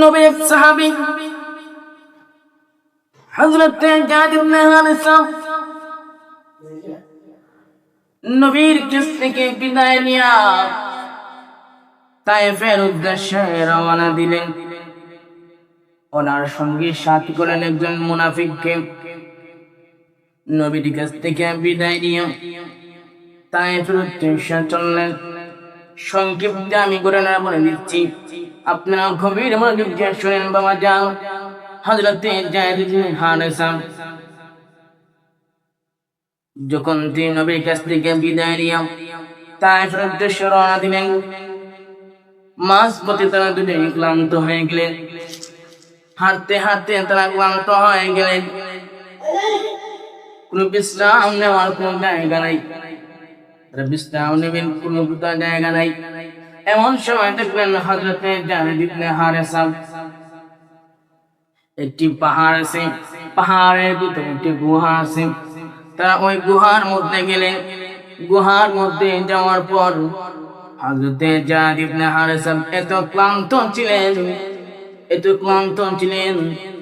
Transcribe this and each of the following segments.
নবী এক সাহাবী হযরত জাদ ইবনে হারিসা নবীর কাছ থেকে বিদায় নিয়া তায়েফের উদ্দেশ্যে রওনা দিলেন। ওনার সঙ্গে সাথী করেন একজন মুনাফিককে। নবীর কাছ থেকে বিদায় নিয়ে তায়েফের উদ্দেশ্যে চললেন। সংক্ষিপ্ত আমি করে না বলে দিচ্ছি, আপনারা গভীর মনোযোগ দিয়ে শুনেন বাবা যান। হযরত জাদ ইবনে হারিসা যখন তিনি নবীর কাছ থেকে বিদায় নিয়ে তায়েফের উদ্দেশ্যে রওনা দিলেন, মাঝপথে তারা দুজনেই ক্লান্ত হয়ে গেলেন। হাঁটতে হাঁটতে তারা ক্লান্ত হয়ে গেলেন। কোন বিশ্রাম নেওয়ার কোন জায়গা নাই, তারা বিশ্রাম নেবেন কোন জায়গা নাই। এমন সময় দেখলেন হযরত জাদ ইবনে হারিসা একটি পাহাড় আছে, পাহাড়ের ভিতরে একটি গুহা আছে। তারা ওই গুহার মধ্যে গেলেন। গুহার মধ্যে যাওয়ার পর হযরত জাদ ইবনে হারিসা এত ক্লান্ত ছিলেন,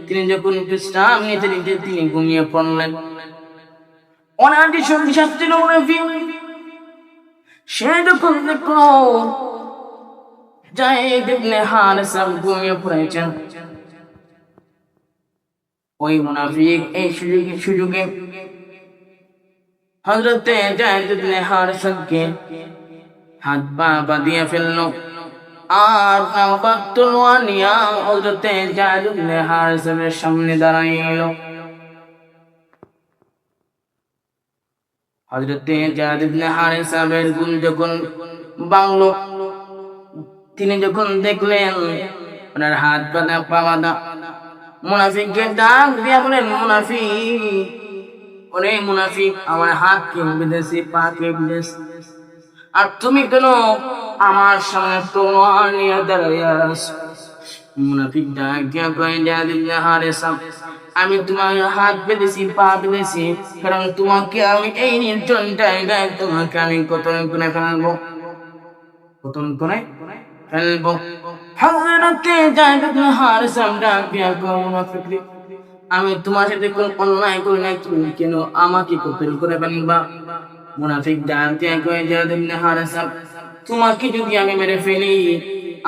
তিনি যখন বিশ্রাম নিতে নিতে তিনি ঘুমিয়ে পড়লেন। ওনার যে সঙ্গী সাথী ছিল মুনাফিক, সে যখন দেখল জাদ ইবনে হারিসা ঘুমিয়ে পড়েছেন, ওই মুনাফিক এই সুযোগে হযরত জাদ ইবনে হারিসাকে হাত পা বাঁধিয়ে ফেলল আর তলোয়ার নিয়ে হযরত জাদ ইবনে হারিসার সামনে দাঁড়াইল। হযরত জাদ ইবনে হারিসার ঘুম যখন ভাঙল, তিনি যখন দেখলেন ওনার হাত বাঁধা পা বাঁধা, মুনাফিককে ডাক দিয়া বলেন, ওরে মুনাফিক, আমার হাত কে বেঁধেছে, পা কে বেঁধেছে, আর তুমি কেন আমার সামনে তলোয়ার নিয়ে দাঁড়িয়ে আছো? মুনাফিক ডাক দিয়া কয়, জাদ ইবনে হারিসা, আমি তোমার হাত বেঁধেছি, পা বেঁধেছি, কারণ তোমাকে আমি এই নির্জন জায়গায় তোমাকে আমি কতল করে ফেলবো। হযরত জাদ ইবনে হারিসা ডাক দিয়া কয়, মুনাফিক, আমি তোমার সাথে কোন অন্যায় করি নাই, তুমি কেন আমাকে কতল করে ফেলবা? মুনাফিক ডাক দিয়া কয়, জাদ ইবনে হারিসা, তোমাকে যদি আমি মেরে ফেলি,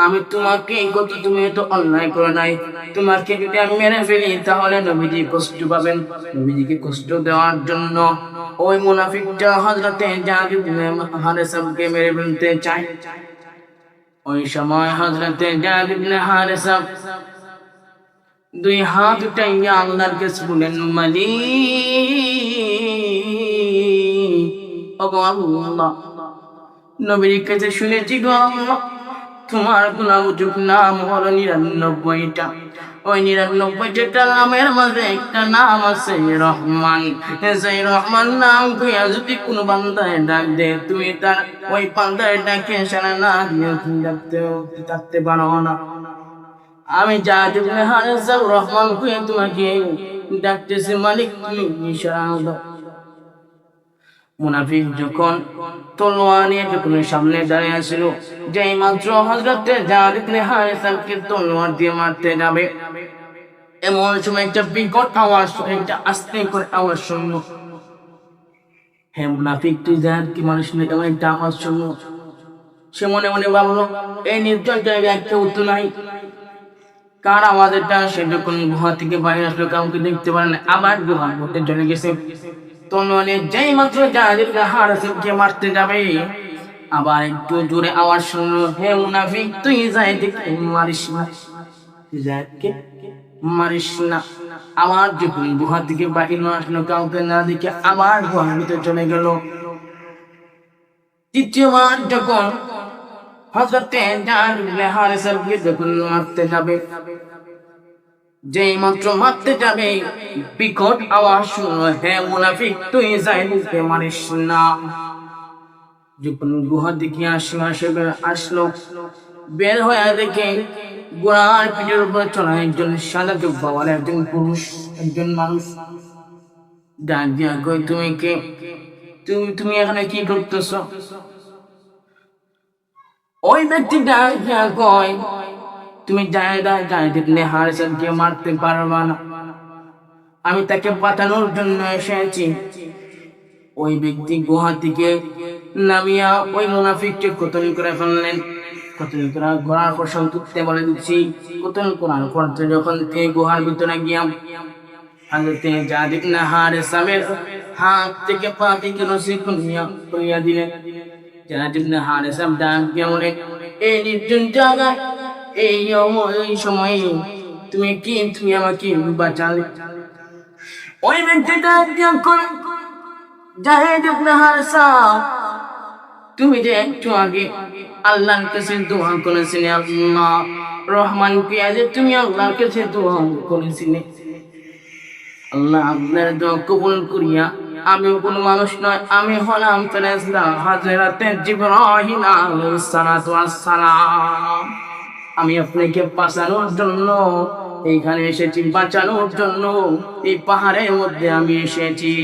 আমি তোমাকে কত, তুমি তো অন্যায় করে নাই, তোমাকে যদি আমি মেরে ফেলি তাহলে নবীজি কষ্ট পাবেন। নবীজিকে কষ্ট দেওয়ার জন্য ওই মুনাফিকটা হযরত জাদ ইবনে হারিসাকে মেরে ফেলতে চায়। ওই সময় হযরত জাদ ইবনে হারিসা দুই হাত উঠাইয়া আল্লাহর কাছে বলেন, মালিক, ওগো আল্লাহ, নবীর কাছে শুনেছি গো আল্লাহ, তোমার গুণাবচক নাম হলো ৯৯টা। ওই ৯৯টা নামের মাঝে একটা নাম আছে রহমান। সেই রহমান নাম কইয়া যদি কোনো বান্দায় ডাক দে, তুমি তার ওই বান্দায় ডাকে সারা না দিয়ে থাকতে পারো না। আমি জাদ ইবনে হারিসা রহমান কইয়া তোমাকে ডাকতেছি, মালিক তুমি সারা দাও। মুনাফিক যখন তলোয়ার নিয়ে যখন সামনে দাঁড়িয়ে ছিল, যেই মাত্র হযরত জাদ ইবনে হারিসাকে তলোয়ার দিয়ে মারতে যাবে, এমন সময় একটা বিকট আওয়াজ, একটা আস্তে করে আওয়াজ শুনল। হে মুনাফিক, তুই জাদ কি মানুষ না, এমন একটা আওয়াজ শুনল। সে মনে মনে ভাবলো, এই নির্জন জায়গায় কেউ তো নাই, কার আওয়াজ এটা? সে যখন গুহা থেকে বাইরে আসলো, কাউকে দেখতে পারে না, আবার গুহার মধ্যে চলে গেছে। তলোয়ার যেই মাত্র জাদ ইবনে হারিসাকে মারতে যাবে, আবার একটু জোরে আওয়াজ শুনলো, হে মুনাফিক, তুই জাদকে মারিস না, জাদকে মারিস না। আবার যখন গুহা থেকে বাইরে আসলো, কাউকে না দেখে আবার গুহার ভিতরে চলে গেল। তৃতীয়বার যখন হযরত জাদ ইবনে হারিসাকে যখন মারতে যাবে, যেই মাত্র মারতে যাবে, বিকট আওয়াজ শুনলো, হে মুনাফিক, তুই জাদকে মারিস না। যখন গুহা দিকে আসলো, বের হয়ে দেখে গুহার পিঠের উপর চলা একজন সাদা জুব্বাওয়ালা একজন পুরুষ, একজন মানুষ। ডাক দিয়া কই, তুমি কে? তুমি এখানে কি করতেছো? ওই ব্যক্তি ডাক দিয়া কয়, তুমি জায়েদ ইবনে হারিসাকে মারতে পারবা না, আমি তাকে বাঁচানোর জন্য এসেছি। ওই ব্যক্তি গুহা থেকে নামিয়া ওই মুনাফিককে কতল করে ফেললেন। কতল করার পর সন্তুষ্টি বলে দিচ্ছি, কতল করার পর যখন তিনি গুহার ভিতরে গিয়া হাজরতে জায়েদ ইবনে হারিসামের হাত থেকে পা থেকে রশি খুলিয়া দিলেন। জায়েদ ইবনে হারিসা ডাক দিয়ে বলে, এই নির্জন জায়গায় এই সময়ে তুমি আমাকে বাঁচালে। ওই ব্যক্তিটা জায়েদ ইবনে হারিসা, তুমি যে একটু আগে আল্লাহর কাছে দোয়া করেছিলে, আল্লাহ রহমান পিয়াজে তুমি আল্লাহর কাছে দোয়া করেছিলে, আল্লাহ আপনার দোয়া কবুল করিয়া, আমি কোনো মানুষ নয়, আমি হলাম ফেরেশতা হযরতে জিবরাইল আলাইহিস সালাতু ওয়াস সালাম। আমি আপনাকে বাঁচানোর জন্য এইখানে এসেছি, বাঁচানোর জন্য এই পাহাড়ের মধ্যে আমি এসেছি।